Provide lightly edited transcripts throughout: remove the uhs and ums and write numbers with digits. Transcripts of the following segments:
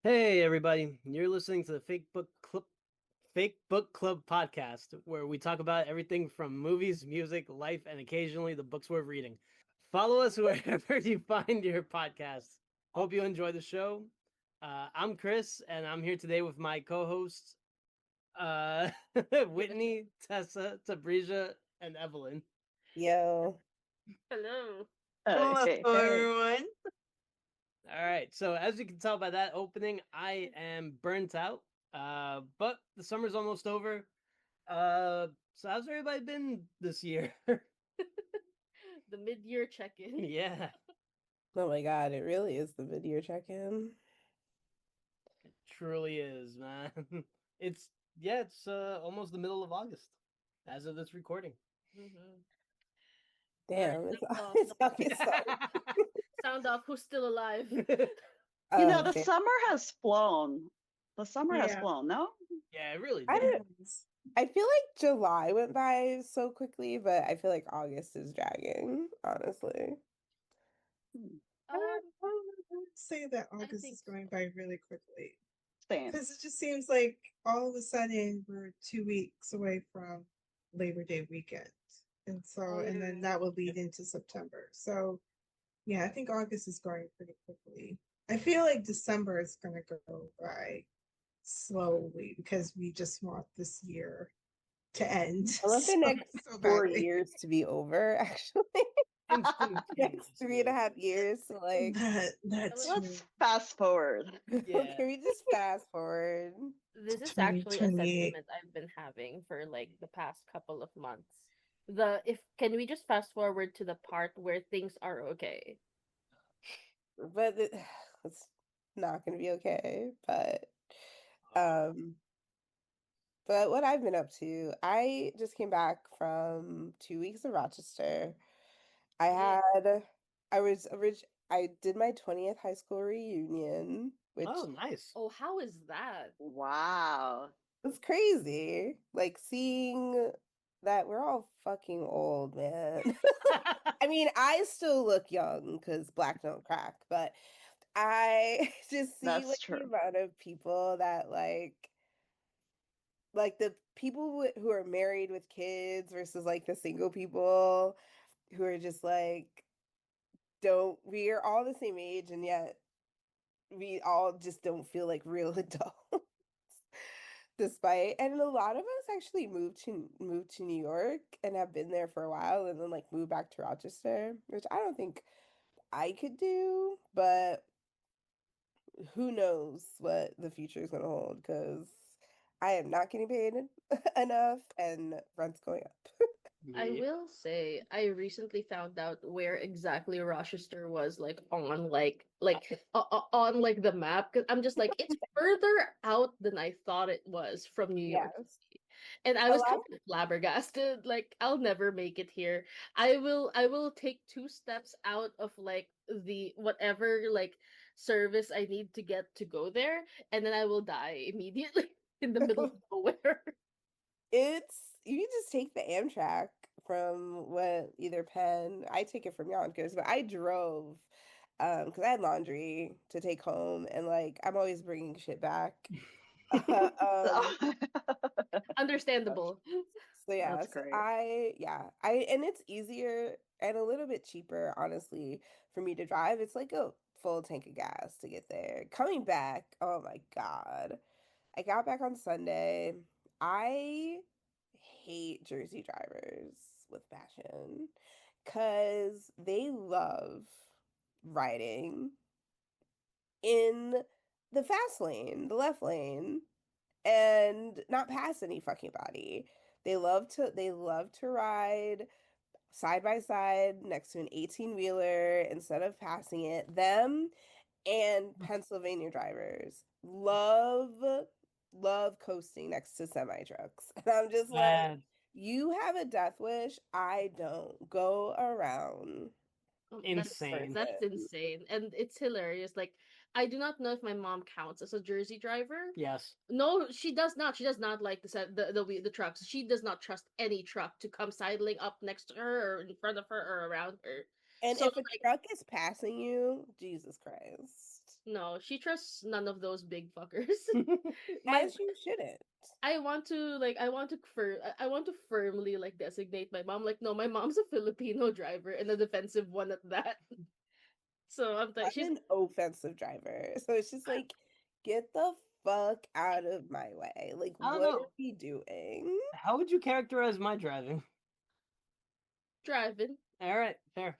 Hey everybody, you're listening to the Fake Book Club podcast, where we talk about everything from movies, music, life, and occasionally the books we're reading. Follow us wherever you find your podcasts. Hope you enjoy the show. I'm Chris, and I'm here today with my co-hosts, uh, Whitney, Tessa, Tabrija, and Evelyn. Yo. Hello. Hello, Hey. everyone. All right, so as you can tell by that opening, I am burnt out. But the summer's almost over. So how's everybody been this year? The mid-year check-in. Yeah, Oh my god, it really is the video check-in. it truly is, man. It's almost the middle of August as of this recording. Mm-hmm. Damn, Sound off. it's August. Sound off. Who's still alive? Oh, The damn. summer has flown. The summer has Yeah. flown, no? Yeah, it really I did. don't I feel like July went by so quickly, but I feel like August is dragging, honestly. I would say that August think is going by really quickly Same. because it just seems like all of a sudden we're 2 weeks away from Labor Day weekend, and then that will lead into September. So, yeah, I think August is going pretty quickly. I feel like December is going to go by slowly because we just want this year to end. I want the next so 4 badly. years to be over, actually. Next Instantaneously. 3.5 years, so like That's Let's fast forward. Yeah. can we just fast forward? This is actually a 2028. sentiment I've been having for like the past couple of months. Can we just fast forward to the part where things are okay? But it's not gonna be okay. Um But what I've been up to, I just came back from 2 weeks of Rochester. I Yeah. had, I was I did my 20th high school reunion, which Oh, nice. Oh, how is that? Wow. was crazy. Like seeing that we're all fucking old, man. I mean, I still look young because black don't crack, but I just see That's like the true. amount of people that like the people who are married with kids versus like the single people who are just like don't we are all the same age and yet we all just don't feel like real adults despite, and a lot of us actually moved to New York and have been there for a while and then like moved back to Rochester, which I don't think I could do, but who knows what the future is going to hold because I am not getting paid enough and rent's going up. I Yeah. will say I recently found out where exactly Rochester was like on like the map because I'm just like it's further out than I thought it was from New York Yes. City. And I A was lot kind of flabbergasted like I'll never make it here. I will take two steps out of like the whatever like service I need to get to go there and then I will die immediately in the middle of nowhere. It's you can just take the Amtrak from what either Penn. I take it from Yonkers, but I drove because I had laundry to take home, and like I'm always bringing shit back. um, Understandable. so yeah, That's great. I and it's easier and a little bit cheaper, honestly, for me to drive. It's like a full tank of gas to get there. Coming back, oh my God. I got back on Sunday. I hate Jersey drivers with passion because they love riding in the fast lane, the left lane, and not pass any fucking body. They love to ride side by side next to an 18 wheeler instead of passing it. Them and Pennsylvania drivers love coasting next to semi trucks. And I'm just like, Man, you have a death wish. I don't. Go around. insane. That's insane, and it's hilarious. Like I do not know if my mom counts as a Jersey driver. Yes. No, she does not. She does not like the trucks. She does not trust any truck to come sidling up next to her or in front of her or around her. And So if a like truck is passing you, Jesus Christ. No, she trusts none of those big fuckers. My As you shouldn't. I want to I want to firmly like designate my mom like no, my mom's a Filipino driver and a defensive one at that. So I'm like I'm she's an offensive driver. So it's just like, get the fuck out of my way. Like, I don't what are know. we doing? How would you characterize my driving? driving. All right, fair.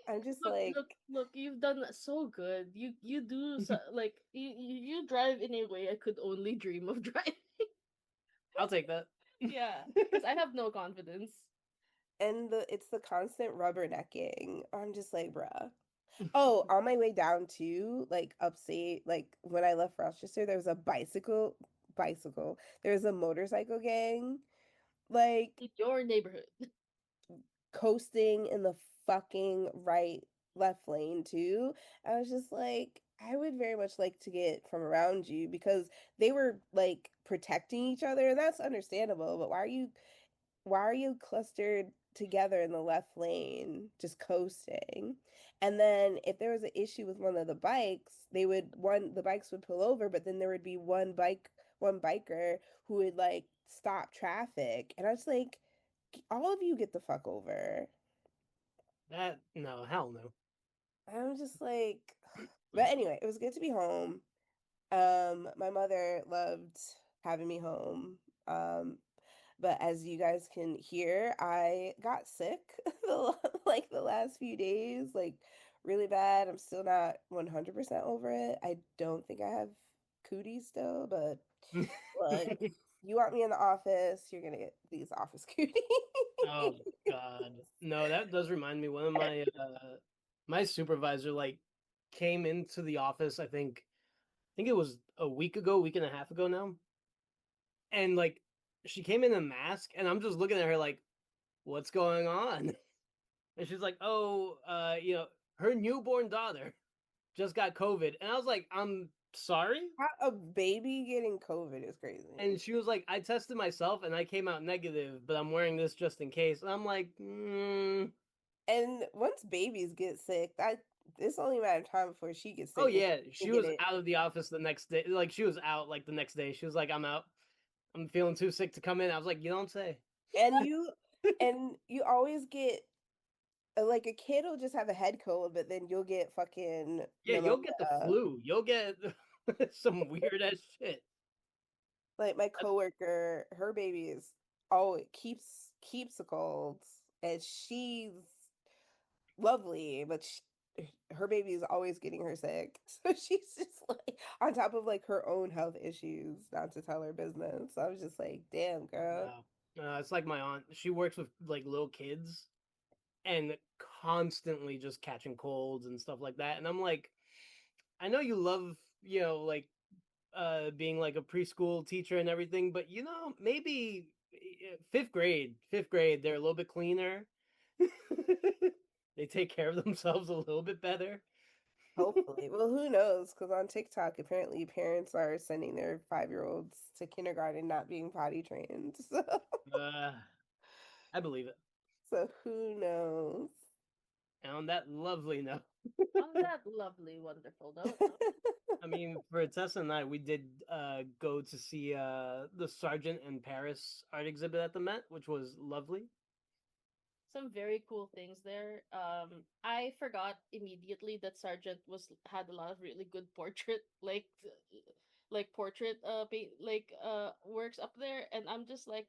I'm just Look, like, look! You've done so good. You do so, like you drive in a way I could only dream of driving. I'll take that. Yeah, because I have no confidence. and it's the constant rubbernecking. I'm just like, bruh. Oh, on my way down to like upstate, like when I left Rochester, there was a bicycle. There was a motorcycle gang, like In your neighborhood. coasting in the fucking right left lane too. I was just like, I would very much like to get from around you because they were like protecting each other, and that's understandable. But why are you clustered together in the left lane just coasting? And then if there was an issue with one of the bikes, the bikes would pull over, but then there would be one biker who would like stop traffic. And I was like, all of you get the fuck over. That no, hell no. I'm just like, but anyway, it was good to be home. My mother loved having me home. Um, but as you guys can hear, I got sick like the last few days, like really bad. I'm still not 100% over it. I don't think I have cooties still, but look, you want me in the office, you're gonna get these office cooties. Oh God, no, that does remind me. One of my supervisor like came into the office. I think it was a week ago, week and a half ago now, and like she came in a mask, and I'm just looking at her like, what's going on? And she's like, oh, her newborn daughter just got COVID, and I was like, I'm sorry. A baby getting COVID is And crazy. she was like, I tested myself and I came out negative, but I'm wearing this just in case. And I'm like, And once babies get sick, that it's only a matter of time before she gets oh sick and yeah, she she can get was it. out of the office the next day. Like she was out like the next day. She was like, I'm out. I'm feeling too sick to come in. I was like, you don't say. And you always get like a kid will just have a head cold, but then you'll get fucking Yeah, you'll get the pneumonia. flu. You'll get some weird ass shit. Like my That's, coworker, her baby is oh it keeps a cold, and she's lovely, but her baby is always getting her sick. So she's just like on top of like her own health issues, not to tell her business. I was just like, damn girl. wow. It's like my aunt. She works with like little kids and constantly just catching colds and stuff like that. And I'm like, I know you love, like being like a preschool teacher and everything, but maybe fifth grade, they're a little bit cleaner. They take care of themselves a little bit better. Hopefully. Well, who knows? Because on TikTok, apparently parents are sending their 5-year-olds to kindergarten not being potty trained. uh, I believe it. So who knows? And on that lovely note, On that lovely, wonderful note. I mean, for Tessa and I, we did go to see the Sergeant in Paris art exhibit at the Met, which was lovely. Some very cool things there. I forgot immediately that Sargent had a lot of really good portrait like portrait works up there, and I'm just like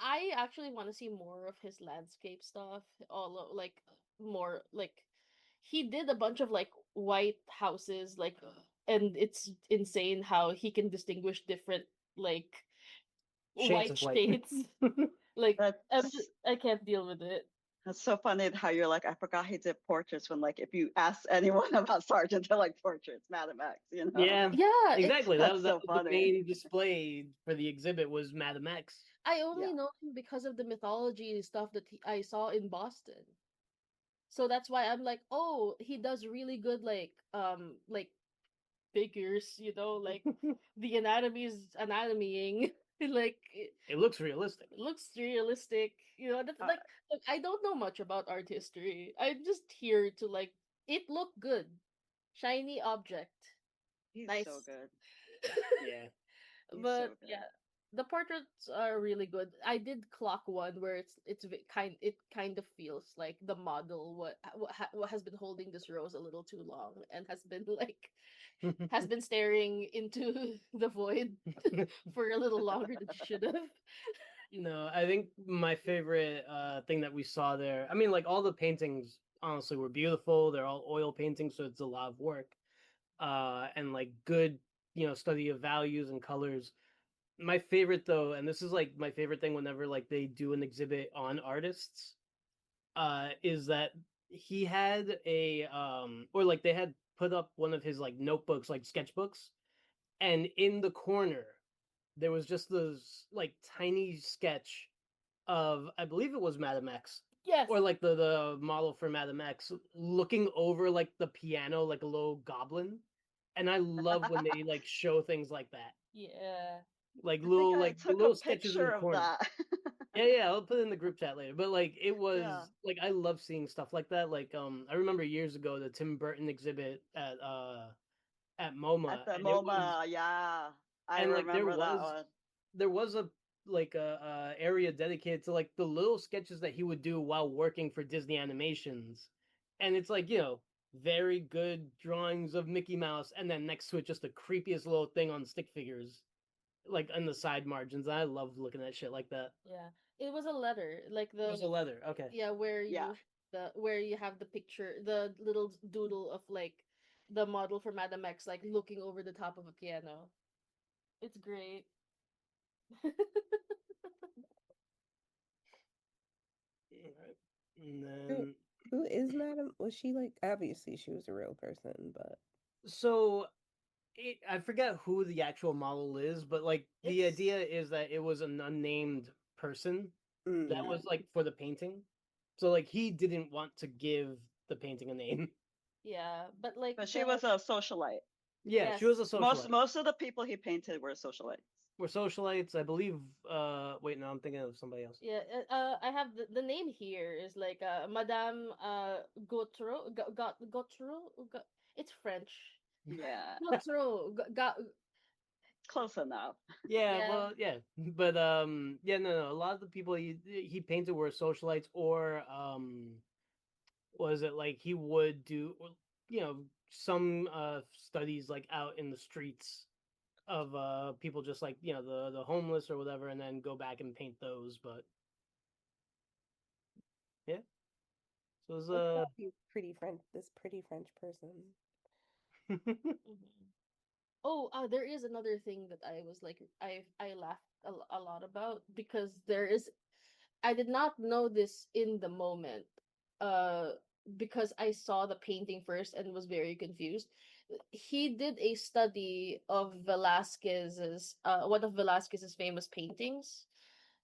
I actually want to see more of his landscape stuff. Like more like he did a bunch of like white houses and it's insane how he can distinguish different like Shades white of white. shades. Like That's I can't deal with it. that's so funny how you're like, I forgot he did portraits when like if you ask anyone about Sargent, they're like portraits, Madam X. Yeah, Yeah, exactly. That That's was that so was the funny. main display for the exhibit was Madam X. I Yeah. only know him because of the mythology stuff that I saw in Boston. So that's why I'm like, oh, he does really good like figures, like the anatomy is anatomying. Like It looks realistic. it looks realistic. That's Uh, like look, I don't know much about art history. I'm just here to like it looked good. Shiny object. He's Nice. so good. Yeah. He's so But good. yeah, the portraits are really good. I did clock one where it kind of feels like the model what has been holding this rose a little too long and has been has been staring into the void for a little longer than she should have. No, I think my favorite thing that we saw there. I mean, like all the paintings honestly were beautiful. They're all oil paintings, so it's a lot of work. And like good, study of values and colors. My favorite though, and this is like my favorite thing whenever like they do an exhibit on artists, is that he had or like they had put up one of his like notebooks, like sketchbooks, and in the corner there was just this like tiny sketch of, I believe it was Madame X, Yes. or like the model for Madame X looking over like the piano like a little goblin. And I love when they like show things like that. Yeah. Like I think little I like took a little sketches in picture the of corner. that. Yeah, I'll put it in the group chat later. But like it was Yeah. like I love seeing stuff like that. Like I remember years ago the Tim Burton exhibit at MoMA, At the and it was, MoMA, yeah. I and like remember that one. there was a like a area dedicated to like the little sketches that he would do while working for Disney Animations. And it's like, very good drawings of Mickey Mouse, and then next to it just the creepiest little thing on stick figures like on the side margins. I love looking at shit like that. Yeah. It was a letter, like It was a leather. Okay. yeah, Yeah. where you have the picture, the little doodle of like the model for Madame X like looking over the top of a piano. It's great. Alright. And Who, then who is Madam? Was she like? Obviously, she was a real person, but so I forget who the actual model is, but like the It's idea is that it was an unnamed person that mm, was like for the painting. So like he didn't want to give the painting a name. yeah, but like But she the was a socialite. Yeah, yes. she was a Most socialite. most of the people he painted were socialites. We're socialites, I believe. Wait, no, I'm thinking of somebody else. Yeah, I have the name here is like Madame Gautreau. It's French. Yeah. Gautreau. Close enough. Yeah, Yeah. well, yeah, but yeah, no. A lot of the people he painted were socialites, or was it like he would do, some studies like out in the streets of people just like the homeless or whatever, and then go back and paint those. But yeah, so it was look at you, pretty French. This pretty French person. Mhm. Oh, there is another thing that I was like I laughed a lot about because there is I did not know this in the moment. Uh because I saw the painting first and was very confused. He did a study of Velasquez's one of Velasquez's famous paintings.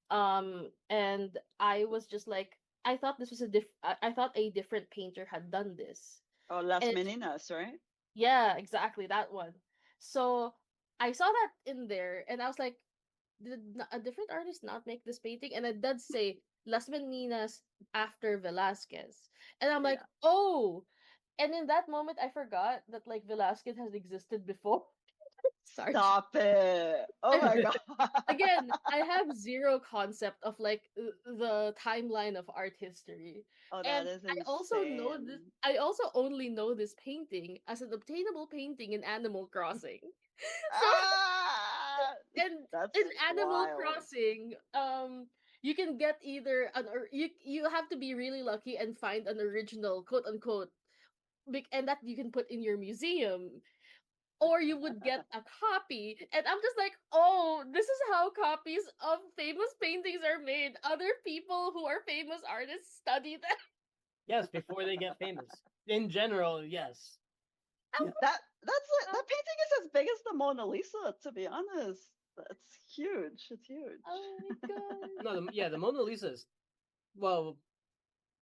And I was just like I thought this was I thought a different painter had done this. Oh, Las And Meninas, right? yeah, exactly that one. So I saw that in there, and I was like, did a different artist not make this painting? And it does say Las Meninas after Velasquez, and I'm like, Yeah. oh. And in that moment, I forgot that like Velasquez has existed before. Sorry. Stop it. Oh my god. Again, I have zero concept of like the timeline of art history. Oh, that And is I also know this insane. I also only know this painting as an obtainable painting in Animal Crossing. So Ah, and that's in Animal wild. Crossing, you can get either you have to be really lucky and find an original quote unquote and that you can put in your museum, or you would get a copy. And I'm just like, oh, this is how copies of famous paintings are made. Other people who are famous artists study them. yes, before they get famous. In general, yes. That painting is as big as the Mona Lisa, to be honest. That's huge. It's huge. Oh my god. No, the Mona Lisa is, well,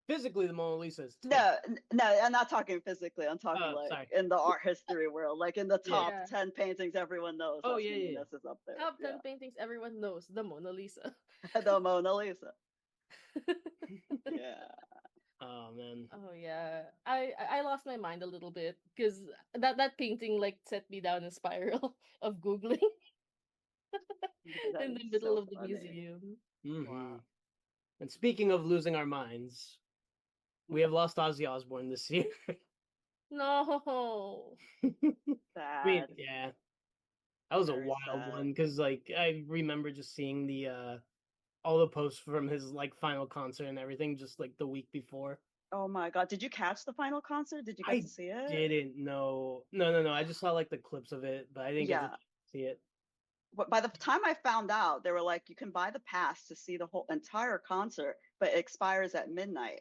physically the Mona Lisa is tiny. No, no, I'm not talking physically. I'm talking Oh, like sorry. in the art history world, like in the Yeah. top Yeah. 10 paintings everyone knows. Oh, Las yeah, yeah, yeah. Meninas is up there. Top 10 paintings everyone knows. The Mona Lisa. Yeah. The Mona Lisa. Yeah. man. Oh yeah, I lost my mind a little bit because that painting like set me down a spiral of googling That in is the middle so of the funny. museum. Hmm. And speaking of losing our minds, we have lost Ozzy Osbourne this year. No. I mean, Sad. yeah, that was a Very wild sad. one because like I remember just seeing the all the posts from his like final concert and everything just like the week before. Oh my God. Did you catch the final concert? Did you get I to see it? didn't know. No. I just saw like the clips of it, but I didn't get to Yeah. see it. But by the time I found out, they were like, you can buy the pass to see the whole entire concert, but it expires at midnight.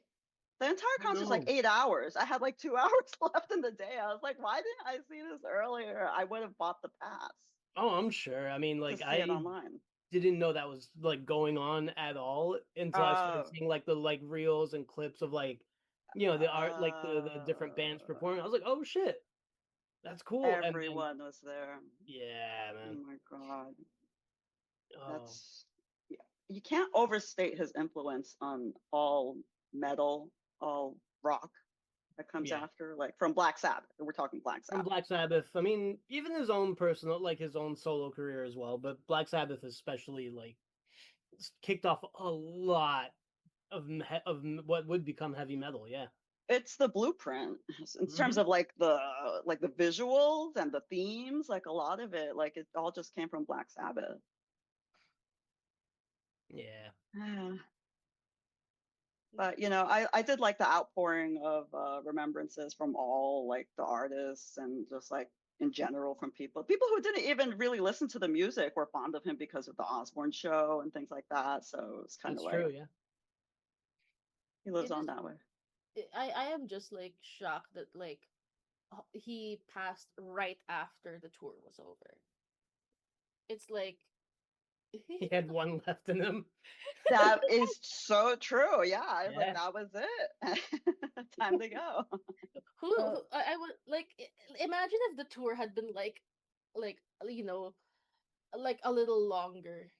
The entire Oh concert's like no. 8 hours. I had like 2 hours left in the day. I was like, why didn't I see this earlier? I would have bought the pass Oh, I'm sure. I mean, to like see it I online. didn't know that was like going on at all until I started Uh, seeing like the like reels and clips of like the art like the different bands uh, performing. I was like, oh shit, that's cool. And then Everyone was there. yeah, Oh man. my God. Oh, That's, yeah. You can't overstate his influence on all metal, all rock that comes yeah. after, like from Black Sabbath. We're talking Black From Sabbath. Black Sabbath, I mean, even his own personal like his own solo career as well, but Black Sabbath especially like kicked off a lot of what would become heavy metal. Yeah. It's the blueprint in terms Hmm. of like the visuals and the themes. Like a lot of it, like it all just came from Black Sabbath. Yeah. But I did like the outpouring of remembrances from all like the artists and just like in general from people who didn't even really listen to the music were fond of him because of the Osbourne show and things like that. So it's kind of That's like true. Yeah. he lives It on is. that way. I am just like shocked that like he passed right after the tour was over. It's like He had one left in him. That is so true. Yeah, I was like, Yeah. that was it. Time to go. who I would like imagine if the tour had been like you know like a little longer.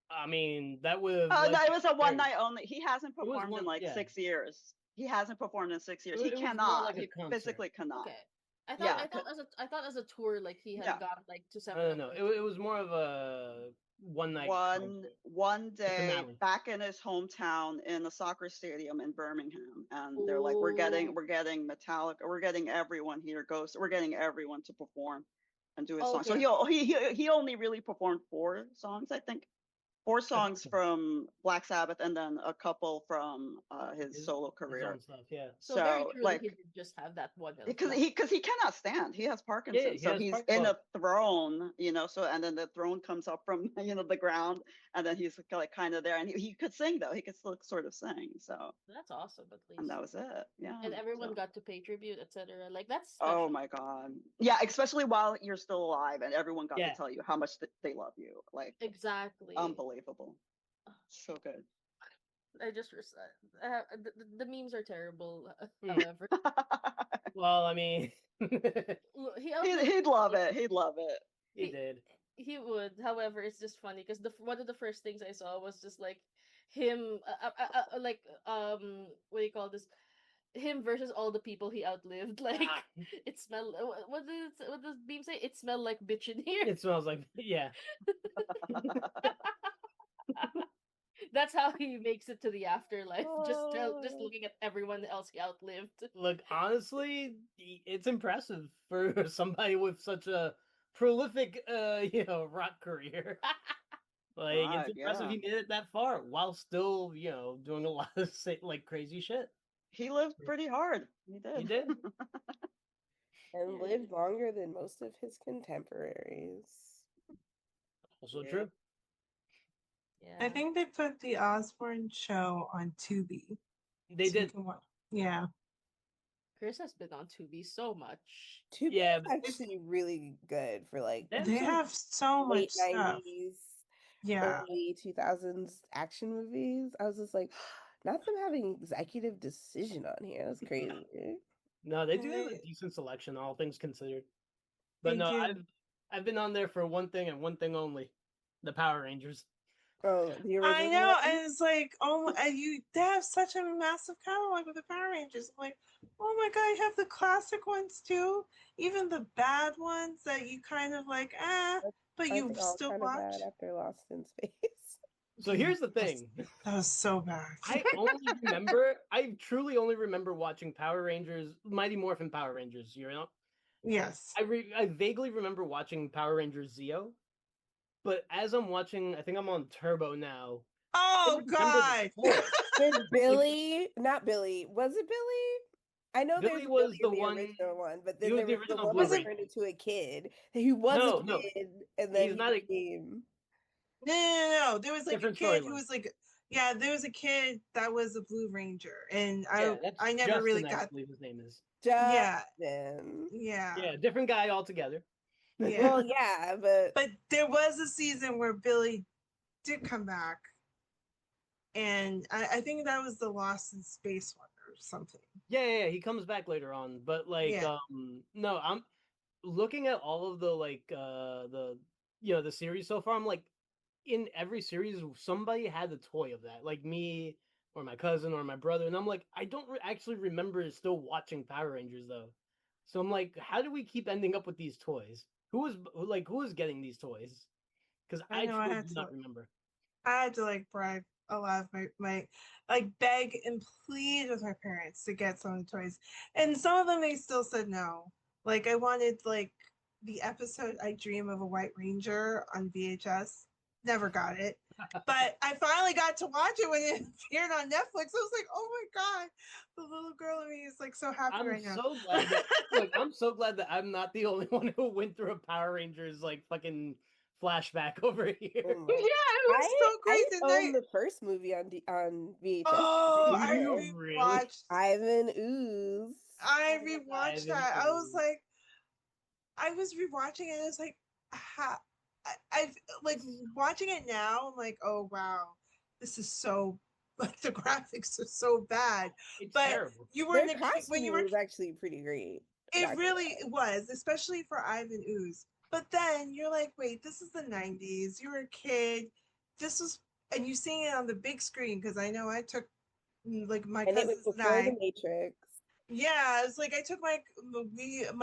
I mean, that would have Oh no, like it was a one sure. night only. He hasn't It was performed in one. like Yeah. 6 years. He hasn't performed in 6 years. He It was more cannot. like a He concert. physically cannot. Okay. I thought Yeah, I thought as a tour like he yeah. had gone like to I don't several know. places. It was more of a one night concert, One the day finale. back in his hometown in the soccer stadium in Birmingham, and they're like, Oh, we're getting Metallica, we're getting everyone here, Ghost, we're getting everyone to perform and do his song. So okay. he only really performed 4 songs, I think. Four I think songs so. from Black Sabbath and then a couple from his His solo his career. own stuff. Yeah. So very So truly he like did just have that because one. he cannot stand. He has Yeah. Parkinson's, He so has he's part. in Well, a throne, so and then the throne comes up from the ground, and then he's like kind of there, and he could sing though. He could still sort of sing. So That's awesome at and least. that was it. Yeah. And everyone So got to pay tribute, etc. Like that's oh special. my God. Yeah, especially while you're still alive, and everyone got to yeah. tell you how much they love you. Like Exactly. unbelievable. So good. I just the memes are terrible. Hmm. However, Well, I mean, he outlived He'd love me. it. He'd love it. he He did. he would. However, it's just funny because the one of the first things I saw was just like him, like what do you call this? Him versus all the people he outlived. Like Ah, it smelled. What does Beam say? It smelled like bitch in here. it smells like yeah. That's how he makes it to the afterlife. Just Oh, looking at everyone else he outlived. Look, honestly, it's impressive for somebody with such a prolific, rock career. Like, it's God, impressive yeah. he made it that far while still, doing a lot of like crazy shit. He lived pretty hard. He He did. did. And Yeah. lived longer than most of his contemporaries. Also Yeah. true. I Yeah. think they put the Osbourne show on Tubi, They so you did. can watch. Yeah, Chris has been on Tubi so much. Tubi Yeah, is but actually really good for like they have they some. have so much late stuff. 90s, Yeah, early 2000s action movies. I was just like, not them having executive decision on here. That's crazy. No, they and do have a decent selection, all things considered. But they no, do. I've been on there for one thing and one thing only: the Power Rangers. Oh, the I original know, one? and it's like, oh, and they have such a massive catalog with the Power Rangers. I'm like, oh my god, you have the classic ones too, even the bad ones that you kind of like, but Aren't you they all still kind of bad watch. after Lost in Space? So Yeah, here's the thing. that was so bad. I truly only remember watching Power Rangers, Mighty Morphin Power Rangers, you know? Yes. I vaguely remember watching Power Rangers Zeo, but as I'm watching, I think I'm on Turbo now. I Oh don't remember the god. toy. There's Like, Billy, not Billy. Was it Billy? I know there's Billy a was Billy the in the one. original one, but He then was there the was the original one Blue Was that it? Ranger. turned into a kid. He was a No, no, kid, and then he's he not a became. No. There was like a different kid who storyline. was like, yeah, there was a kid that was a Blue Ranger, and Yeah, that's I never really Justin, I got. believe his name is. Yeah, Justin. yeah, Yeah, different guy altogether. yeah. Well, yeah, but But there was a season where Billy did come back, and I think that was the Lost in Space one or something. Yeah, he comes back later on, but like, Yeah, no, I'm looking at all of the like, the the series so far. I'm like, in every series, somebody had a toy of that, like me or my cousin or my brother, and I'm like, I don't actually remember still watching Power Rangers though. So I'm like, how do we keep ending up with these toys? Who is getting these toys? Because I I know. truly do not remember. I had to like bribe a lot of my like beg and plead with my parents to get some of the toys, and some of them they still said no. Like I wanted like the episode "I Dream of a White Ranger" on VHS. Never got it, but I finally got to watch it when it appeared on Netflix. I was like, oh my god, the little girl in me is like so happy I'm right now. so glad that look, I'm so glad that I'm not the only one who went through a Power Rangers like fucking flashback over here. oh my. Yeah, it was so I great. The own night. the first movie on VHS. Oh, Do Pretty I you good. really? rewatched. Ivan Ooze. I Oh my god. rewatched Ivan that. I was Ooze. like, I was rewatching it. And it's like, ha, I like watching it now. I'm like, oh wow, this is so like the graphics are so bad. It's But terrible. you were Their in a kid when you costuming were. was actually pretty great. It Not gonna really was, especially for Ivan Ooze. But then you're like, wait, this is the '90s. You were a kid. This was, and you seeing it on the big screen because I know I took like my And it was cousins and before the I. Matrix. Yeah, it's like I took my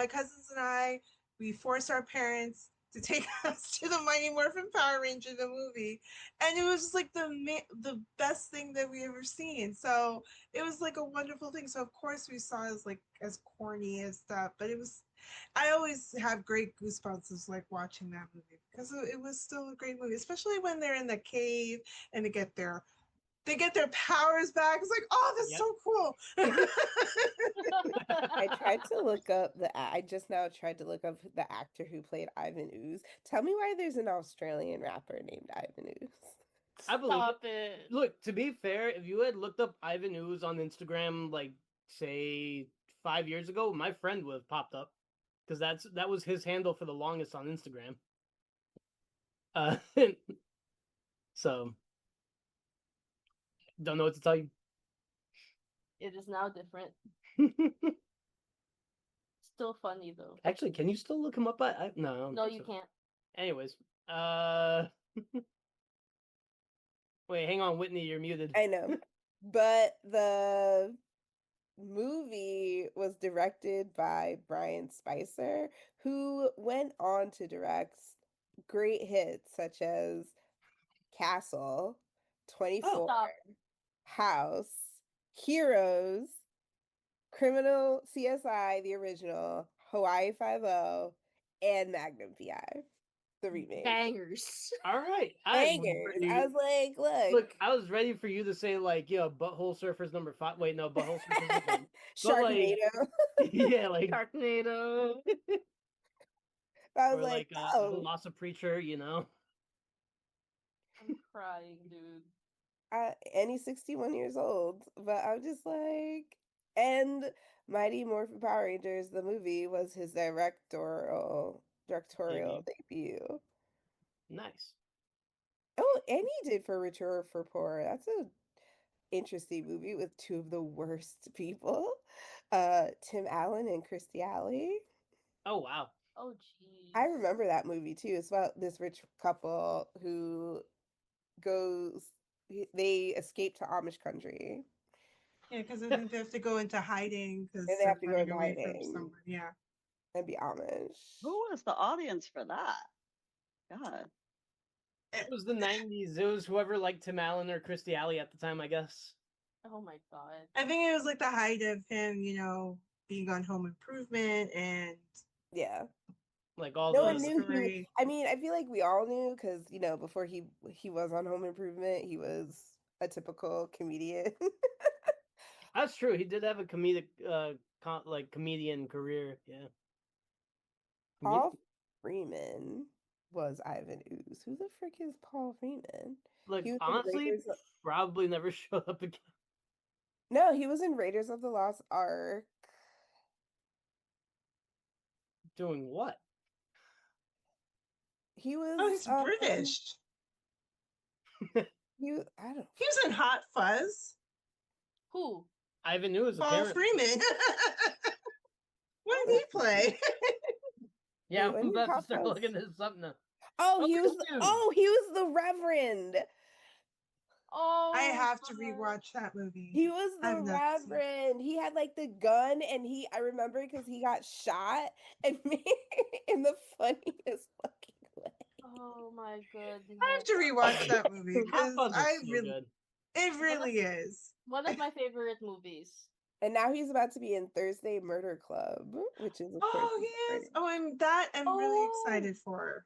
cousins and I, we forced our parents to take us to the Mighty Morphin Power Ranger the movie, and it was just like the best thing that we ever seen. So it was like a wonderful thing. So of course we saw it as like as corny as stuff, but it was. I always have great goosebumps like watching that movie because it was still a great movie, especially when they're in the cave and they get their powers back. It's like, oh, that's Yep. so cool. I tried to look up I just now tried to look up the actor who played Ivan Ooze. Tell me why there's an Australian rapper named Ivan Ooze. I believe it. Stop it. Look, to be fair, if you had looked up Ivan Ooze on Instagram, like say 5 years ago, my friend would have popped up because that was his handle for the longest on Instagram. Uh, so don't know what to tell you. It is now different. Still funny though. Actually, can you still look him up? No, I don't No, think you so. can't. Anyways, wait, hang on, Whitney, you're muted. I know. But the movie was directed by Brian Spicer, who went on to direct great hits such as Castle, 24, Stop. House, Heroes, Criminal CSI, the original, Hawaii Five-O, and Magnum PI, the remake. Bangers. All right, Bangers. I was like, look, I was ready for you to say like, yeah, Butthole Surfers #5. Wait, no, Butthole Surfers is one. But like, Sharknado. yeah, like, Sharknado. I was or like, like oh, Velocipreacher, you know. I'm crying, dude. and he's 61 years old. But I'm just like, and Mighty Morphin Power Rangers, the movie, was his directorial debut. Nice. Oh, and he did for Richer for Poor. That's a interesting movie with two of the worst people, Tim Allen and Kirstie Alley. Oh wow. Oh jeez. I remember that movie too. It's about this rich couple who goes. They escape to Amish country, Yeah, because I think they have to go into hiding because and they they're have to go running into away from hiding someone. Yeah. and be Amish. Who was the audience for that? God. It was the 90s. It was whoever liked Tim Allen or Christy Alley at the time, I guess. Oh my god. I think it was like the height of him, being on Home Improvement and Yeah. Like all No the one knew he was. story. I mean, I feel like we all knew because before he was on Home Improvement, he was a typical comedian. That's true. He did have a comedic comedian career. Yeah. Paul Freeman was Ivan Ooze. Who the frick is Paul Freeman? Like He was in honestly, Raiders. probably never showed up again. No, he was in Raiders of the Lost Ark. Doing what? He was. Oh, he's British. I don't. He was in Hot Fuzz. Who? Ivan News Paul apparently. Freeman. What did he play? Yeah, Wait, I'm when did about to Hot start Fuzz- looking at something now. Oh, he was. Christian. Oh, he was the Reverend. Oh, I have to God. rewatch that movie. He was the I've not seen it. Reverend. He had like the gun, and I remember because he got shot and in the funniest fucking way. Oh my goodness. I have to rewatch that movie Hot because Fuzz I is so really, good. it really is. One of my favorite movies. And now he's about to be in Thursday Murder Club, which is of course. Oh, he is. Oh, I'm really excited for.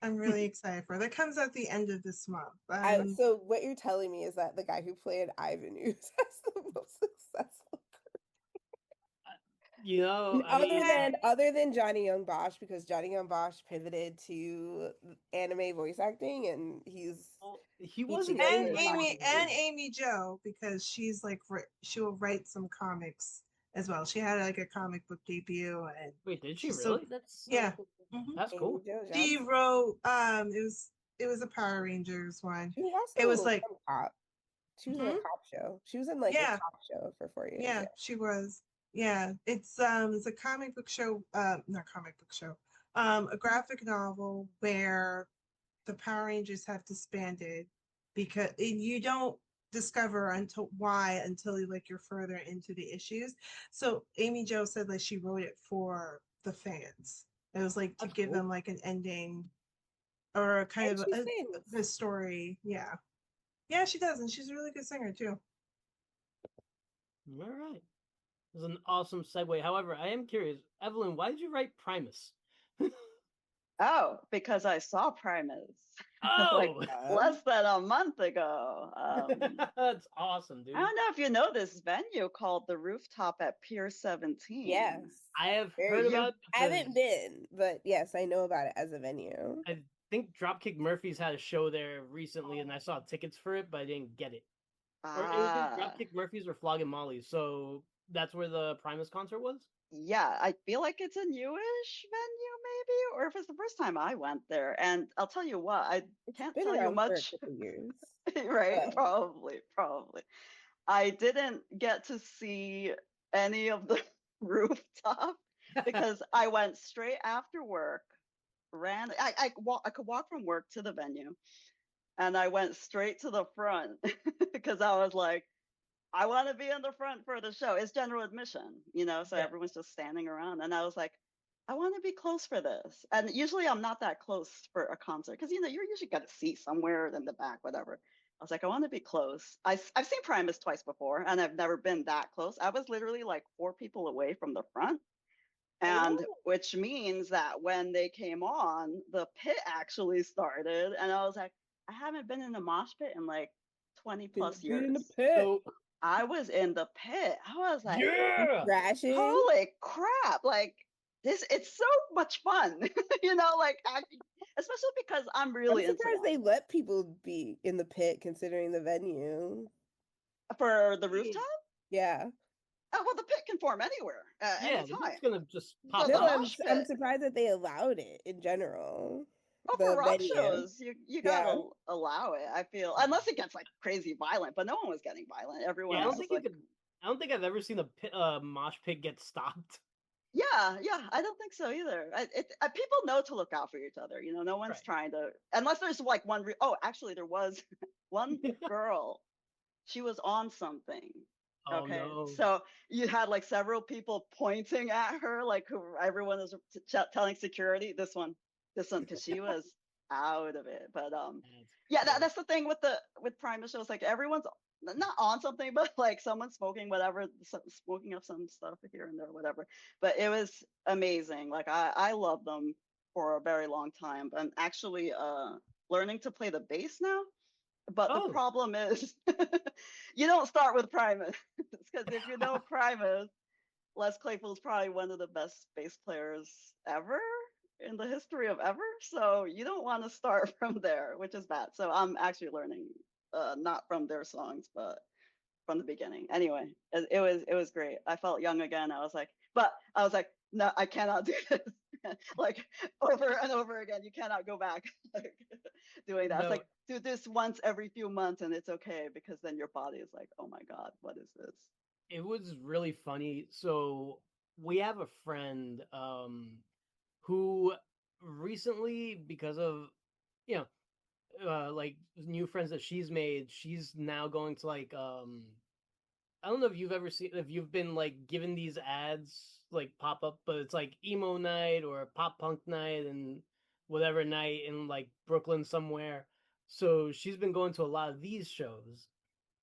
I'm really excited for. That comes out the end of this month. So what you're telling me is that the guy who played Ivan Ooze has the most successful. Other than Johnny Young Bosch, because Johnny Young Bosch pivoted to anime voice acting, and he wasn't and in Amy Jo, because she's like she will write some comics as well. She had like a comic book debut, and wait, did she really? That's so yeah. cool. Mhm. That's cool. She wrote it was a Power Rangers one. She was also It was like a cop. She was in a cop show. She was in like a cop show for 4 years. Yeah, she was. Yeah, it's a comic book show, not comic book show, a graphic novel where the Power Rangers have disbanded because you don't discover until like you're further into the issues. So Amy Jo said like she wrote it for the fans. It was like to give them like an ending or kind of the story. Yeah. Yeah, she does, and she's a really good singer too. All right. This is an awesome segue. However, I am curious, Evelyn, why did you write Primus? Oh, because I saw Primus like less than a month ago. That's awesome, dude. I don't know if you know this venue called the Rooftop at Pier 17. Yes, I have heard about it. I haven't been, but yes, I know about it as a venue. I think Dropkick Murphys had a show there recently, and I saw tickets for it, but I didn't get it. Or it was Dropkick Murphys or Flogging Molly, so that's where the Primus concert was? Yeah, I feel like it's a newish venue, maybe, or if it's the first time I went there. And I'll tell you what, I can't tell you much. For years. Right? But... Probably. I didn't get to see any of the rooftop because I went straight after work, I could walk from work to the venue, and I went straight to the front because I was like, I want to be in the front for the show. It's general admission, so everyone's just standing around. And I was like, I want to be close for this. And usually I'm not that close for a concert because, you're usually got a seat somewhere in the back, whatever. I was like, I want to be close. I've seen Primus twice before, and I've never been that close. I was literally like 4 people away from the front. And which means that when they came on, the pit actually started. And I was like, I haven't been in a mosh pit in like 20 plus years. In the pit. So I was in the pit. I was like, yeah, holy crap. Like it's so much fun, especially because I'm really I'm surprised they let people be in the pit considering the venue. For the rooftop? Yeah. Oh, well, the pit can form anywhere. The pit's gonna just pop no, up. I'm surprised that they allowed it in general. Well, for rock shows, you gotta allow it. I feel, unless it gets like crazy violent, but no one was getting violent. Everyone. I don't think I've ever seen a mosh pit get stopped. Yeah, I don't think so either. People know to look out for each other. No one's Right. trying to, unless there's like one. Oh, actually, there was one girl. She was on something. Oh Okay, no. so you had like several people pointing at her, like who everyone was telling security, this one, because she was out of it. But yeah, That's that's the thing with Primus shows. Like everyone's not on something, but like someone's smoking whatever, smoking up some stuff here and there, whatever. But it was amazing. Like I loved them for a very long time. I'm actually learning to play the bass now. But the oh. problem is, you don't start with Primus, because if you know Primus, Les Claypool's probably one of the best bass players ever in the history of ever. So you don't want to start from there, which is bad. So I'm actually learning, not from their songs, but from the beginning. Anyway, it was great. I felt young again. I was like, no, I cannot do this. Like over and over again. You cannot go back like, doing that. It's No, like do this once every few months and it's okay, because then your body is like, oh my God, what is this? it was really funny. So we have a friend who recently, because of you know like new friends that she's made, she's now going to like I don't know if you've ever seen, if you've been like given these ads like pop up, but it's like emo night or pop punk night and whatever night in like Brooklyn somewhere. So she's been going to a lot of these shows.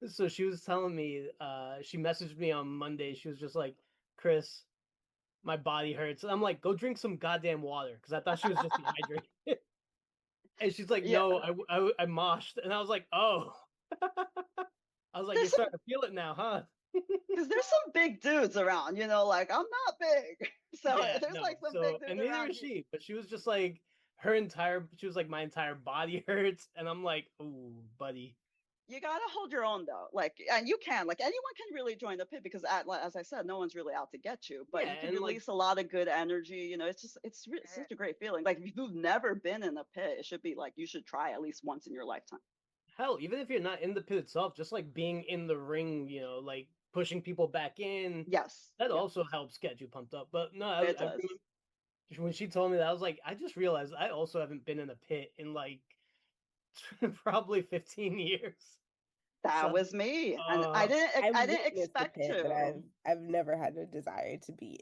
So she was telling me, she messaged me on Monday. She was just like, Chris, my body hurts. And I'm like, go drink some goddamn water, because I thought she was just dehydrated. And she's like, Yeah, no, I moshed. And I was like, oh. I was like, you're there's some starting to feel it now, huh? because there's some big dudes around, like I'm not big. So Yeah, there's no. like some So, big dudes and neither around. is she, but she was just like, she was like, my entire body hurts. And I'm like, ooh, buddy. You gotta hold your own though, like, and you can, like, anyone can really join the pit, because as I said, no one's really out to get you, but Yeah, you can and like, release a lot of good energy. It's such a great feeling. Like if you've never been in a pit, it should be like you should try at least once in your lifetime. hell, even if you're not in the pit itself, just like being in the ring, like pushing people back in, Yes, that yeah, also helps get you pumped up. But no, it I does. remember when she told me that, I was like, I just realized I also haven't been in a pit in like probably 15 years. That So, was me, and uh, I've I didn't witnessed the expect pit, but to. I've never had a desire to be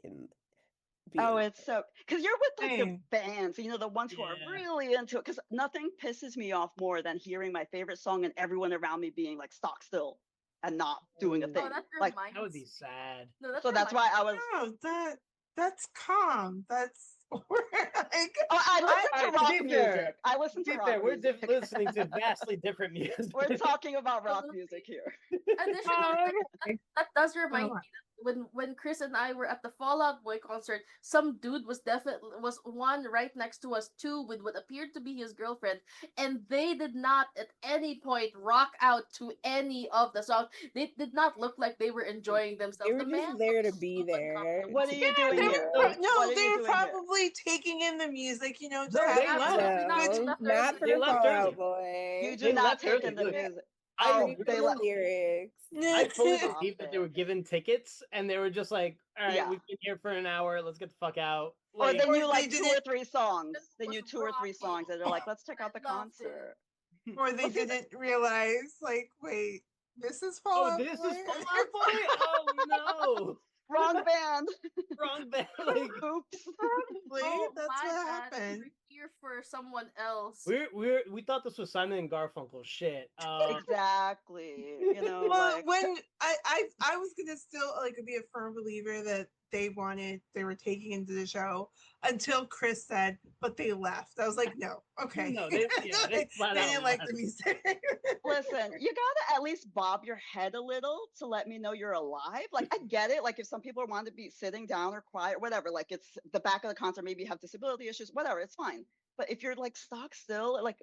Oh, in. it's so, because you're with like the Same. bands, the ones who are yeah. really into it. Because nothing pisses me off more than hearing my favorite song and everyone around me being like stock still and not doing a Oh, Oh, thing. that Like, that would reminds. be sad. No, that so that's reminds. why I was. No, that's calm. That's like Oh, I I listen All to right, rock music. I to listen to be rock fair, we're music. listening to vastly different We're music. talking about rock music here. Additionally, oh, like okay. that does remind Oh, me that when Chris and I were at the Fallout Boy concert, some dude was one right next to us too with what appeared to be his girlfriend, and they did not at any point rock out to any of the songs. They did not look like they were enjoying They themselves. were The man just there looked to be so there. uncomfortable. What are you yeah, doing they here? were So, What no, are they you were doing here? probably taking in the music, just no, No, they having left. absolutely not. They good. No, left not early. for They the left Fallout early. You Boy. do They not left take early. in the Look, music. I Oh, Read they the really, left. lyrics. I fully Stop believe that they it. were given tickets and they were just like, all right, Yeah. we've been here for an hour. Let's get the fuck out. Or Like, they Or knew they like two didn't or three songs. It They was knew two or three rocking. songs, and they're like, let's check out the I loved it. concert. or they Well, see, didn't realize, like, wait, this is oh, Fallout this is Boy. Fallout Boy? Oh no. wrong band. Wrong band. Like, Oops. Probably Oh, that's my what bad. We happened. were here for someone else. we thought this was Simon and Garfunkel shit. Exactly. Well, Like, when I was gonna still like be a firm believer that they were taking into the show until Chris said, but they left. I was like, no, okay. No, they they flat out didn't like left. the music. listen, you gotta at least bob your head a little to let me know you're alive. Like, I get it. Like, if some people want to be sitting down or quiet, whatever, like it's the back of the concert, maybe you have disability issues, whatever, it's fine. But if you're like stock still, like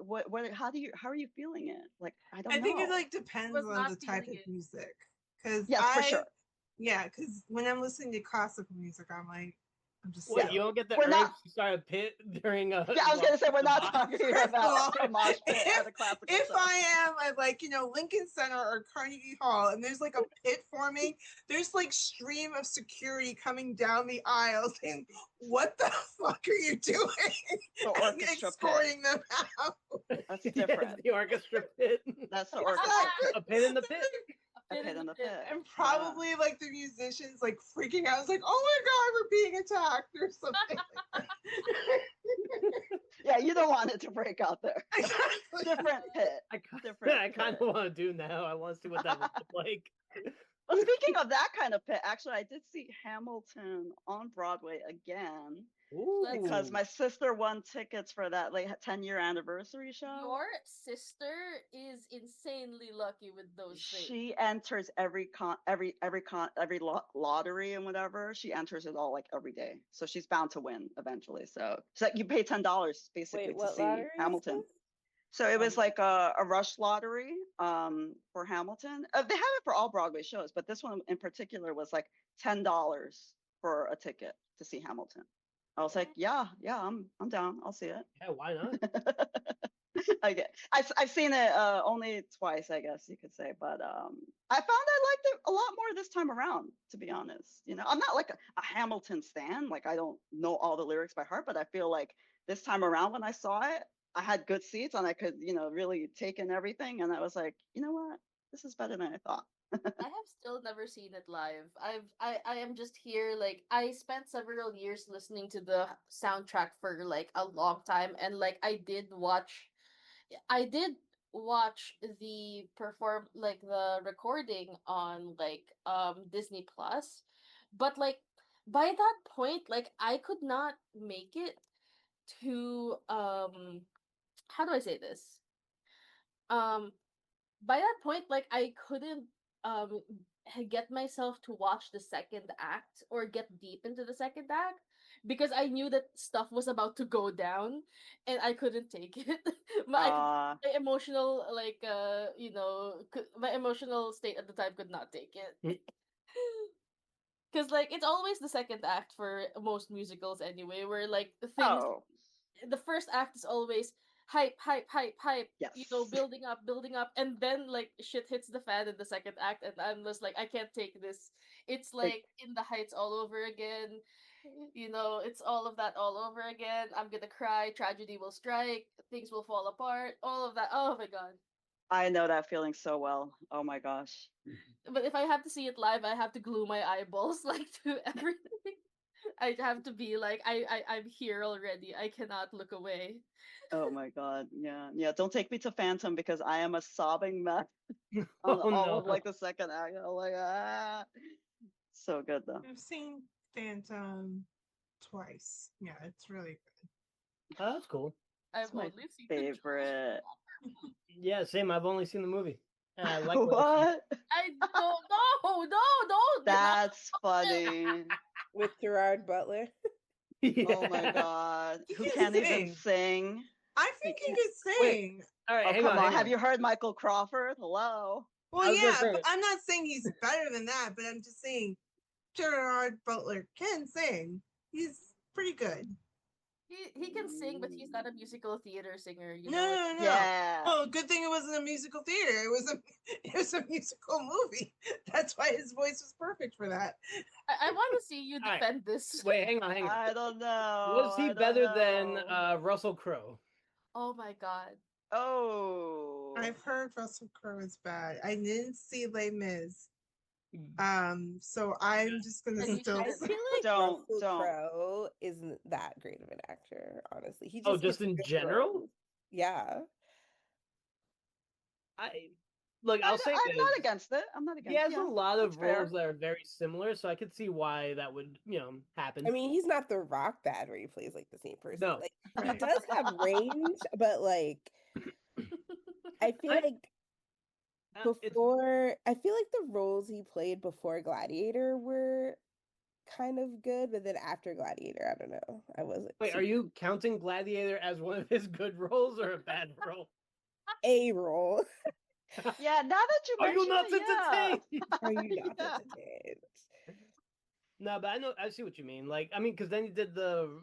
how are you feeling it? Like, I I don't think it know. like depends Was on not the type feeling of it. music. Cause Yes, for sure. yeah, because when I'm listening to classical music, I'm like, I'm just What, saying. you don't get the We're urge not- to start a pit during a. Yeah, I was gonna say we're the not mosh? talking about a mosh pit at a If, classical if show. I am at like, Lincoln Center or Carnegie Hall and there's like a pit forming, there's like stream of security coming down the aisle saying, what the fuck are you doing? The And orchestra pit. escorting them out. That's Yeah, different. the orchestra pit. That's the orchestra pit. A pit in the pit. A pit in the pit. And probably like the musicians like freaking out. It's like, oh my god, we're being attacked or something like that. Yeah, you don't want it to break out there. Exactly. Different pit. Different I kind pit. of want to do now. I want to see what that would look like. Well, speaking of that kind of pit, actually, I did see Hamilton on Broadway again because Ooh. my sister won tickets for that like 10-year anniversary show. Your sister is insanely lucky with those things. She enters every lottery and whatever. She enters it all like every day, so she's bound to win eventually. So it's like you pay $10 basically Wait, to what see lottery is Hamilton. this? So it was like a rush lottery for Hamilton. They have it for all Broadway shows, but this one in particular was like $10 for a ticket to see Hamilton. I was like, yeah, I'm down. I'll see it. Yeah, why not? I've seen it only twice, I guess you could say, but I found I liked it a lot more this time around, to be honest. I'm not like a Hamilton stan, like I don't know all the lyrics by heart, but I feel like this time around when I saw it, I had good seats and I could, really take in everything, and I was like, you know what, this is better than I thought. I have still never seen it live. I am just here, like, I spent several years listening to the soundtrack for like a long time, and like I did watch the the recording on like Disney Plus, but like by that point, like I could not make it to how do I say this? Um by that point, like I couldn't get myself to watch the second act or get deep into the second act because I knew that stuff was about to go down and I couldn't take it. My emotional my emotional state at the time could not take it. Cuz like it's always the second act for most musicals anyway, where like the first act is always hype, hype, hype, hype. Yes. Building up, and then like shit hits the fan in the second act, and I'm just like, I can't take this. It's like In the Heights all over again. It's all of that all over again. I'm gonna cry. Tragedy will strike. Things will fall apart. All of that. Oh my god. I know that feeling so well. Oh my gosh. But if I have to see it live, I have to glue my eyeballs like to everything. I have to be like, I'm here already. I cannot look away. Oh my god. Yeah. Don't take me to Phantom because I am a sobbing mess on Oh, all no. of like the second act. I'm like, so good though. I've seen Phantom twice. Yeah, it's really good. Oh, that's cool. I've my only seen favorite. Yeah, same. I've only seen the movie. And I like What? I don't. No. That's funny. With Gerard Butler. Yeah. Oh my god. Who can can't even sing. sing? I think he can't- could Wait. sing. All right, Oh, hang come on. on. Have you heard Michael Crawford? Hello. I Well, was gonna yeah, say- but I'm not saying he's better than that, but I'm just saying Gerard Butler can sing. He's pretty good. He can sing, but he's not a musical theater singer. No. Yeah. Oh, good thing it wasn't a musical theater. It was a musical movie. That's why his voice was perfect for that. I want to see you All right. defend this. Wait, hang on. I don't know. Was he I don't better than know. Russell Crowe? Oh my god. Oh. I've heard Russell Crowe is bad. I didn't see Les Mis. So I'm just gonna And you still I shouldn't. feel like Don't. Russell Crowe isn't that great of an actor, honestly. He Oh, just just gets in good general? roles. Yeah. I'll say I'm not this. against it. I'm not against He it. has a lot of that's fair. roles that are very similar, so I could see why that would, happen. I mean, he's not the Rock bad where he plays like the same person. No. Like he Right. does have range, but like I feel I- like I feel like the roles he played before Gladiator were kind of good, but then after Gladiator, I don't know. I wasn't. Wait, are you counting Gladiator as one of his good roles or a bad role? a role? Yeah, now that you Are you mention not it, yeah. entertained? Are you not Yeah. entertained? No, but I see what you mean. Like, I mean, because then he did the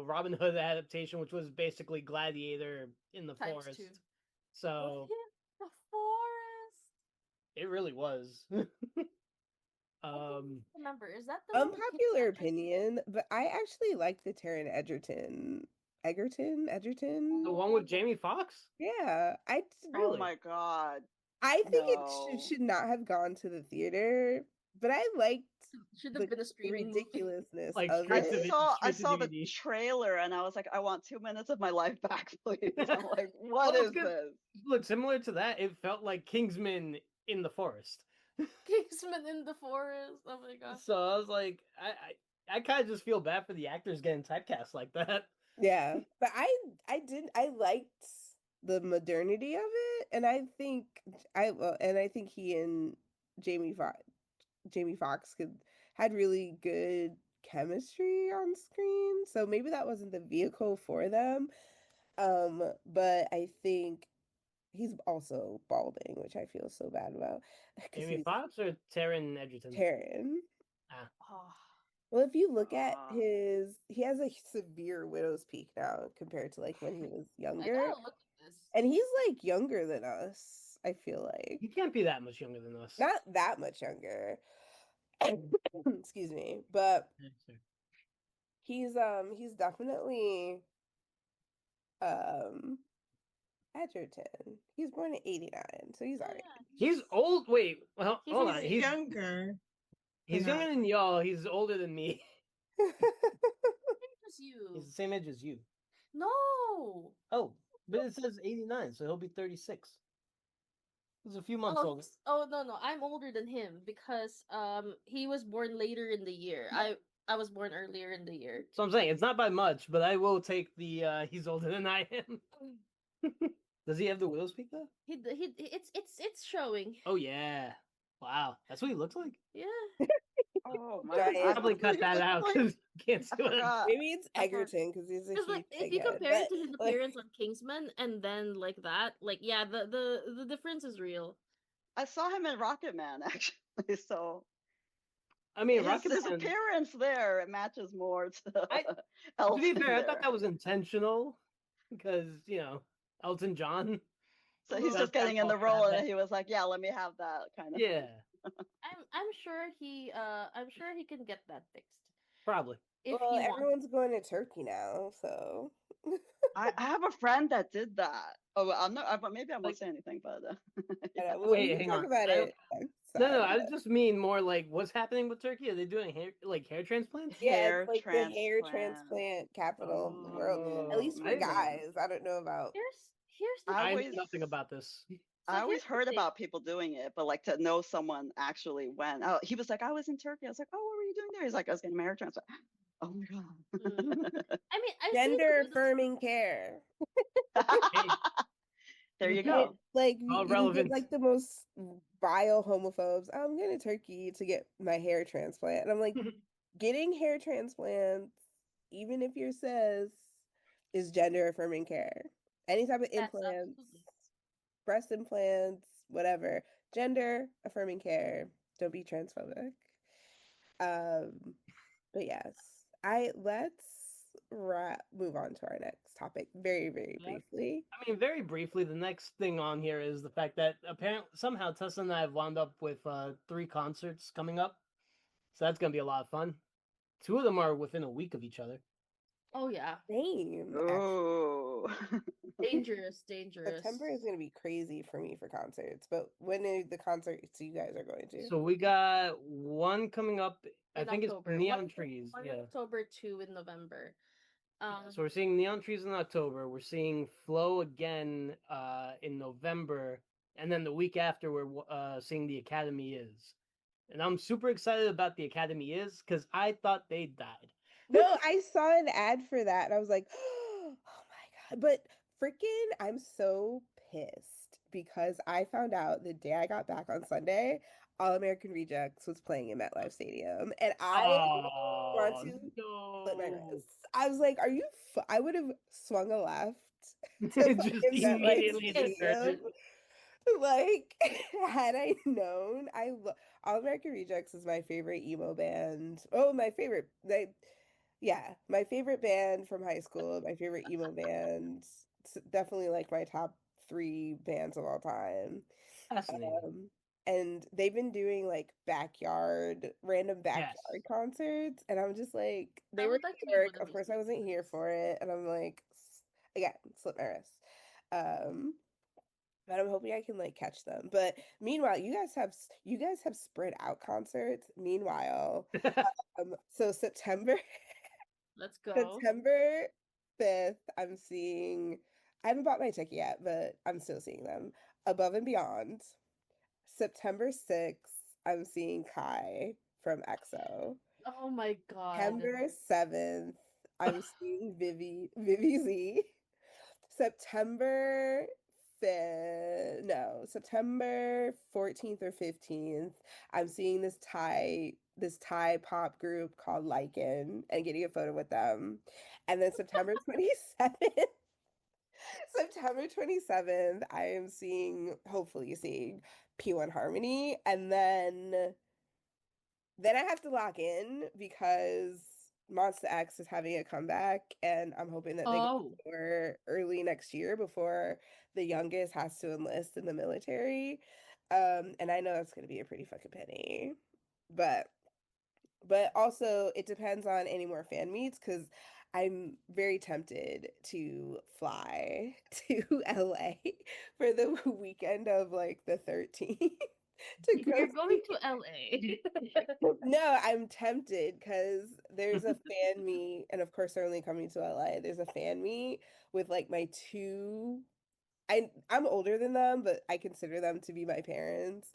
Robin Hood adaptation, which was basically Gladiator in the Times forest. 2. So The forest. it really was. I don't um, remember. Is that the one with Kate Unpopular Blanchett? opinion, but I actually like the Taron Egerton. the one with Jamie Foxx. Yeah, Oh Really? my god. I think it No. should not have gone to the theater, but I liked Should the have been a streaming movie. ridiculousness Like of straight it. to I straight to saw the DVD. trailer and I was like, I want 2 minutes of my life back, please. I'm like, what Well, it's is good. this? Look, similar to that, it felt like Kingsman in the forest. Kingsman in the forest. Oh my gosh. So I was like, I kind of just feel bad for the actors getting typecast like that. Yeah, but I liked the modernity of it, and I think I think he and Jamie Foxx had really good chemistry on screen. So maybe that wasn't the vehicle for them. But I think he's also balding, which I feel so bad about because Jamie he's Foxx or Taron Egerton? Taron. Ah, Oh. Well, if you look at Ah. he has a severe widow's peak now compared to like when he was I younger. gotta look at this. And he's like younger than us, I feel like. he can't be that much younger than us. Not that much younger. Excuse me. But he's definitely um Edgerton. He's born in 89, so he's Oh, alright. yeah, He's old. Wait, well, He's hold in on. his He's younger. he's than younger us. than y'all. He's older than me. Just you. He's the same age as you. No. Oh, but it says 89, so he'll be 36. He's a few months older. Oh no, I'm older than him because he was born later in the year. I was born earlier in the year. So I'm saying it's not by much, but I will take the he's older than I am. Does he have the widow's peak though? It's showing. Oh yeah. Wow, that's what he looks like. Yeah. Oh Giant. man. Probably cut that out because can't see I what I'm. forgot. Maybe it's Egerton because he's a Because huge like if you egghead, compare it but, to his like, appearance on Kingsman and then like that, like yeah, the difference is real. I saw him in Rocket Man actually, so I mean, his Rocket Man. appearance there it matches more to To Elton be fair, I thought there. that was intentional because Elton John. So he's does just getting in have the role, that. and he was like, "Yeah, let me have that kind of." Yeah, I'm sure he can get that fixed probably. if well, he wants. everyone's going to Turkey now, so I have a friend that did that. Oh, well, I'm not. Maybe I won't Like- say anything, but yeah, yeah. we Wait, can hang talk on. about it next No, time. I just mean more like what's happening with Turkey. Are they doing hair transplants? Yeah, Hair it's like the hair transplant. transplant capital of the world. At Oh, least I for didn't know that. guys. I don't know about. Here's the I I know always, nothing about this. I always here's the heard thing. about people doing it, but like to know someone actually went. Oh, he was like, I was in Turkey. I was like, oh, what were you doing there? He's like, I was getting my hair transplant. Oh my god. I mean, I see Gender the affirming care. Hey, There you Get, go. like all you can relevant. get like the most vile homophobes. I'm going to Turkey to get my hair transplant. And I'm like, getting hair transplants, even if you're cis, is gender affirming care. Any type of yes, implants, absolutely. breast implants, whatever. Gender affirming care. Don't be transphobic. Um, but yes, let's move on to our next topic very, very Yeah. briefly. I mean, very briefly, the next thing on here is the fact that apparently somehow Tessa and I have wound up with 3 concerts coming up, so that's gonna be a lot of fun. 2 of them are within a week of each other. Oh yeah, Same. Oh. dangerous. September is going to be crazy for me for concerts. But when are the concerts you guys are going to? So we got one coming up. I In think October. it's Neon One- Trees. one Yeah. in October, 2 in November. So we're seeing Neon Trees in October. We're seeing Flow again in November, and then the week after we're seeing The Academy Is. And I'm super excited about The Academy Is because I thought they died. No, I saw an ad for that and I was like, oh my God. But freaking, I'm so pissed because I found out the day I got back on Sunday, All American Rejects was playing in MetLife Stadium. And I want Oh to split my no! wrists. I was like, are you? I would have swung a left to Just fucking MetLife immediately Stadium. detergent. Like, had I known, All American Rejects is my favorite emo band. Oh, my favorite band from high school. My favorite emo band. It's definitely like my top three bands of all time. Fascinating. And they've been doing like random Yes. backyard concerts, and I'm just like, I they were would like to in be New York. one of Of these course, I wasn't here musicians. for it, and I'm like, again, slip my wrist. Um, but I'm hoping I can like catch them. But meanwhile, you guys have spread out concerts. Meanwhile, so Let's go. September 5th, I haven't bought my ticket yet, but I'm still seeing them. Above and Beyond. September 6th, I'm seeing Kai from EXO. Oh my god. September 7th, I'm seeing Vivi Z. September 5th, no, September 14th or 15th, I'm seeing this Thai pop group called Lycan and getting a photo with them. And then September 27th, I am hopefully seeing P1 Harmony. And then I have to lock in because Monster X is having a comeback, and I'm hoping that they go Oh. for early next year before the youngest has to enlist in the military. And I know that's going to be a pretty fucking penny, but also it depends on any more fan meets because I'm very tempted to fly to LA for the weekend of like the 13th to go You're going see. to LA. No, I'm tempted because there's a fan meet, and of course they're only coming to LA. There's a fan meet with like my two. I'm older than them, but I consider them to be my parents.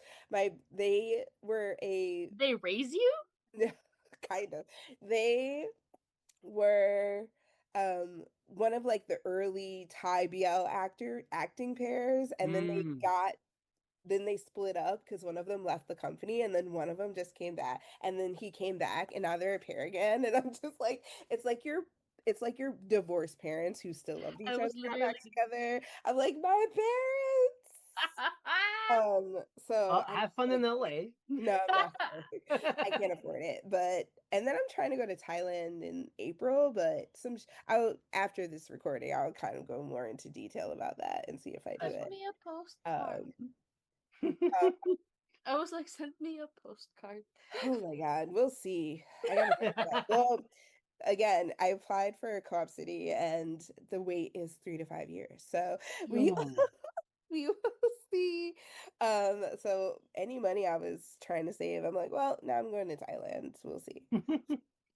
They were a They raise you? kind of. They were one of like the early Thai BL acting pairs, and Mm. then they split up because one of them left the company, and then one of them just came back, and then he came back, and now they're a pair again. And I'm just like, it's like your divorced parents who still loved I each other was got literally back together. I'm like, my parents. So Well, I'm have fun like, in LA. no, I'm not going. I can't afford it. But and then I'm trying to go to Thailand in April, but I'll after this recording, I'll kind of go more into detail about that and see if I do Send That's it. me a postcard. Um, fun. uh, I was like, send me a postcard. oh my God, we'll see. I gotta think about it. Well, again, I applied for Co-op City, and the wait is 3 to 5 years. So we Ooh. we will see. So any money I was trying to save, I'm like, well, now I'm going to Thailand. So we'll see.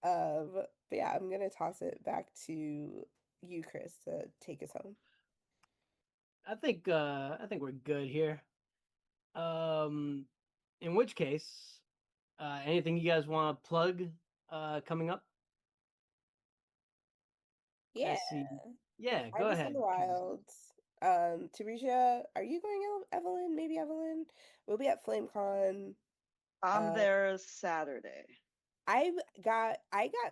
But yeah, I'm gonna toss it back to you, Chris, to take us home. I think we're good here. Um, in which case, anything you guys want to plug coming up? Yeah, I see. Yeah, go Artist in ahead. the 'Cause- Wilds. Tarisha, are you going, Evelyn? Maybe Evelyn. We'll be at FlameCon. I'm Uh, there Saturday. I got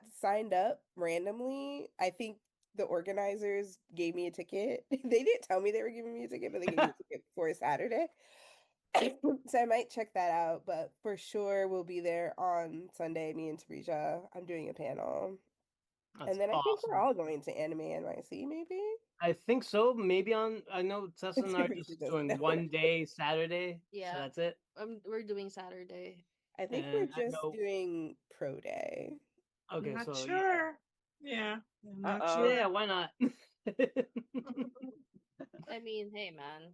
signed up randomly. I think the organizers gave me a ticket. They didn't tell me they were giving me a ticket, but they gave me a ticket for Saturday. So I might check that out, but for sure we'll be there on Sunday, me and Tarisha. I'm doing a panel. That's And then I think we're awesome. all going to Anime NYC, maybe? I think so. Maybe I know Tessa and I are Tarisha just doesn't know. doing one day Saturday, so Yeah, that's it. we're doing Saturday. I think we're And I just know. doing Pro Day. Okay, Not so yeah, sure. Yeah, I'm not Uh-oh. yeah. sure. Why not? I mean, hey man.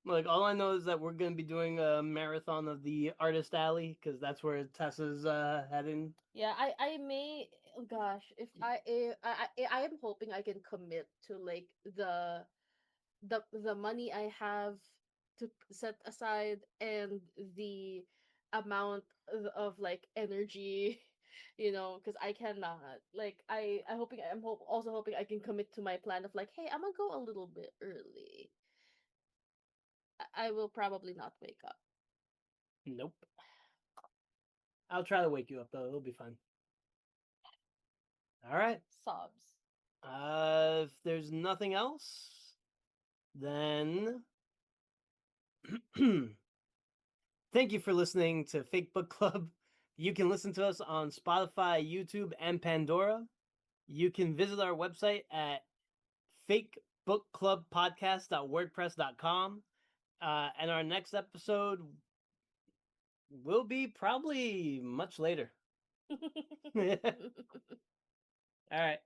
Like all I know is that we're gonna be doing a marathon of the Artist Alley because that's where Tessa's heading. Yeah, I may. Oh gosh, if I am hoping I can commit to like the money I have to set aside and the amount of like energy, because I cannot. Like also hoping I can commit to my plan of like, hey, I'm gonna go a little bit early. I will probably not wake up. Nope. I'll try to wake you up though. It'll be fun. All right. Sobs. If there's nothing else, then Thank you for listening to Fake Book Club. You can listen to us on Spotify, YouTube, and Pandora. You can visit our website at fakebookclubpodcast.wordpress.com. And our next episode will be probably much later. All right.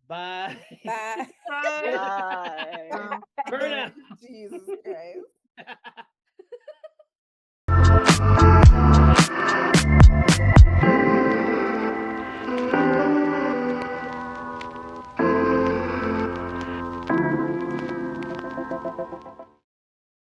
Bye. Bye. Bye. Burnout. Jesus Christ.